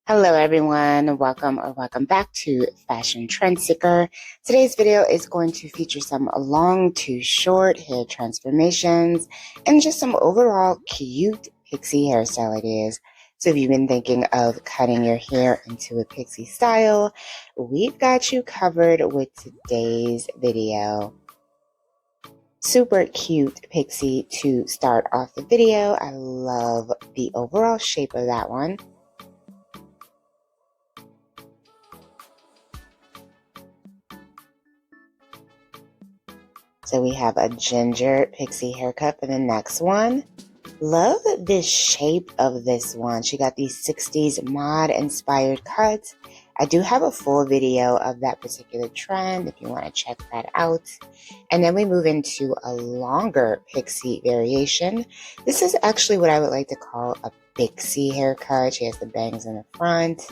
Hello everyone, welcome back to Fashion Trend Seeker. Today's video is going to feature some long to short hair transformations and just some overall cute pixie hairstyle ideas. So if you've been thinking of cutting your hair into a pixie style, we've got you covered with today's video. Super cute pixie to start off the video. I love the overall shape of that one. So we have a ginger pixie haircut for the next one. Love the shape of this one. She got these 60s mod inspired cuts. I do have a full video of that particular trend if you want to check that out. And then we move into a longer pixie variation. This is actually what I would like to call a Bixie haircut. She has the bangs in the front.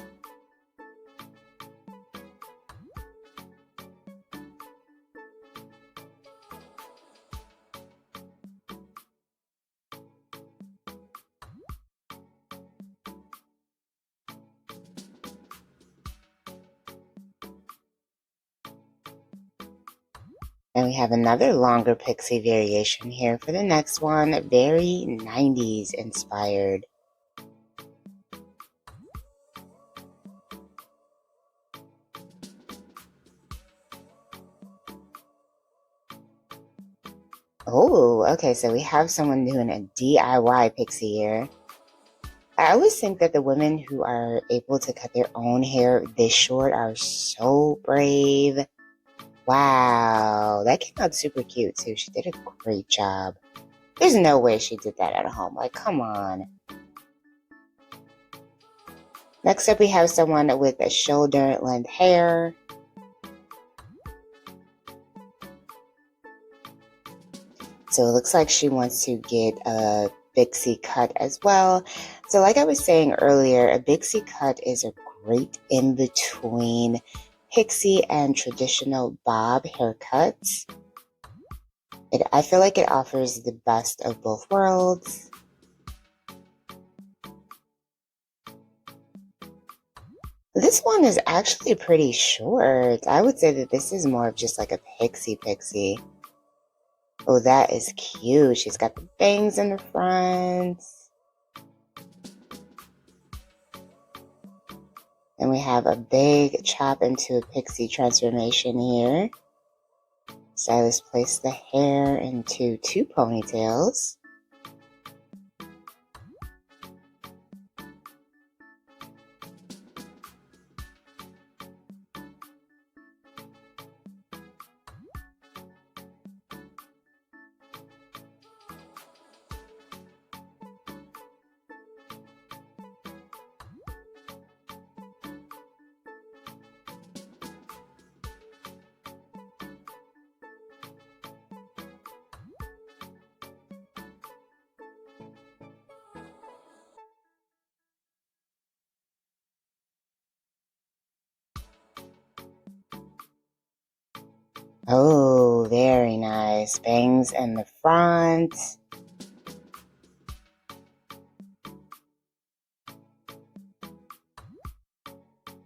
And we have another longer pixie variation here for the next one, very 90s inspired. Oh, okay, so we have someone doing a DIY pixie here. I always think that the women who are able to cut their own hair this short are so brave. Wow, that came out super cute too. She did a great job. There's no way she did that at home. Like, come on. Next up, we have someone with a shoulder length hair. So it looks like she wants to get a Bixie cut as well. So like I was saying earlier, a Bixie cut is a great in-between pixie and traditional bob haircuts. I feel like it offers the best of both worlds. This one is actually pretty short. I would say that this is more of just like a pixie. Oh, that is cute. She's got the bangs in the front. And we have a big chop into a pixie transformation here. Stylist placed the hair into two ponytails. Oh, very nice. Bangs in the front.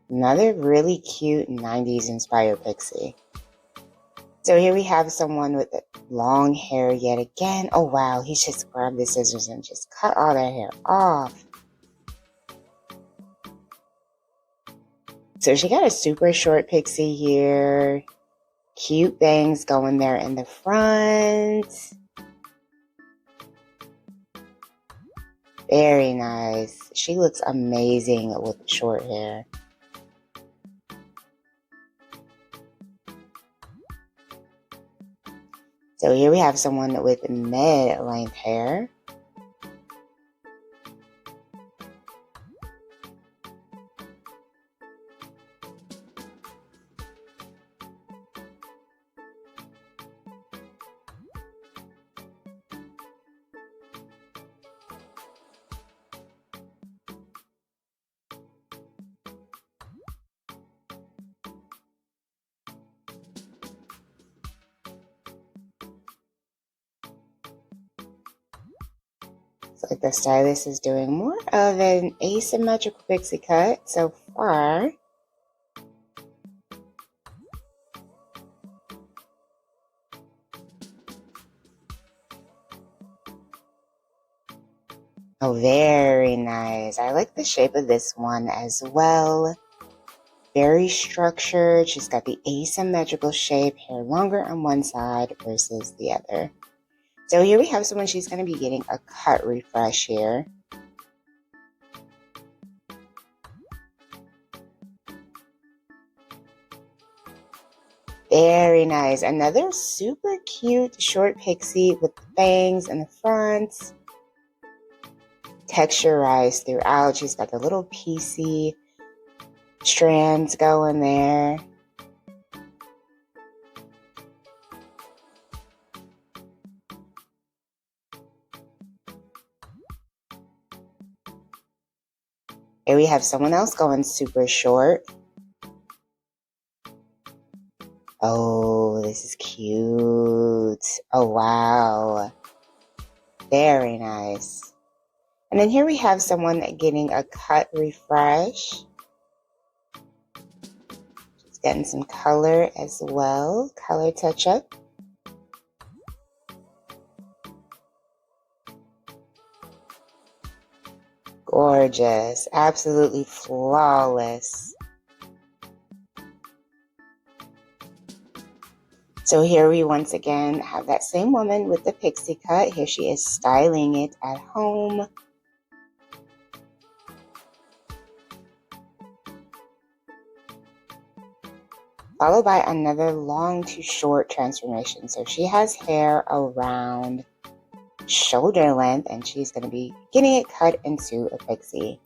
Another really cute 90s inspired pixie. So here we have someone with long hair yet again. Oh wow, he just grabbed the scissors and just cut all that hair off. So she got a super short pixie here. Cute bangs going there in the front. Very nice. She looks amazing with short hair. So here we have someone with mid-length hair. Looks like the stylist is doing more of an asymmetrical pixie cut so far. Oh, very nice. I like the shape of this one as well. Very structured. She's got the asymmetrical shape, hair longer on one side versus the other. So here we have someone, she's going to be getting a cut refresh here. Very nice. Another super cute short pixie with bangs in the front. Texturized throughout. She's got the little piecey strands going there. Here we have someone else going super short. Oh, this is cute. Oh, wow. Very nice. And then here we have someone getting a cut refresh. She's getting some color as well. Color touch-up. Gorgeous. Absolutely flawless. So here we once again have that same woman with the pixie cut. Here she is styling it at home. Followed by another long to short transformation. So she has hair around shoulder length and she's going to be getting it cut into a pixie.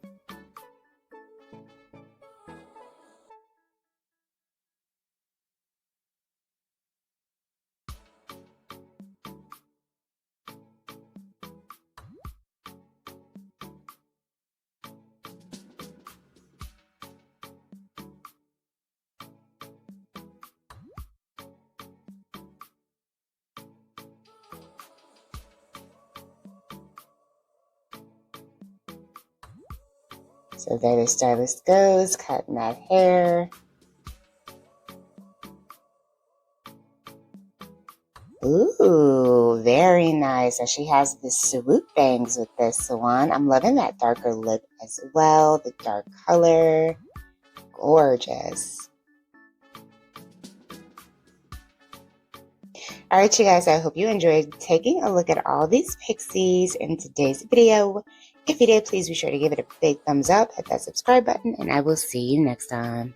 So there the stylist goes, cutting that hair. Ooh, very nice. And she has the swoop bangs with this one. I'm loving that darker lip as well, the dark color. Gorgeous. All right, you guys, I hope you enjoyed taking a look at all these pixies in today's video. If you did, please be sure to give it a big thumbs up, hit that subscribe button, and I will see you next time.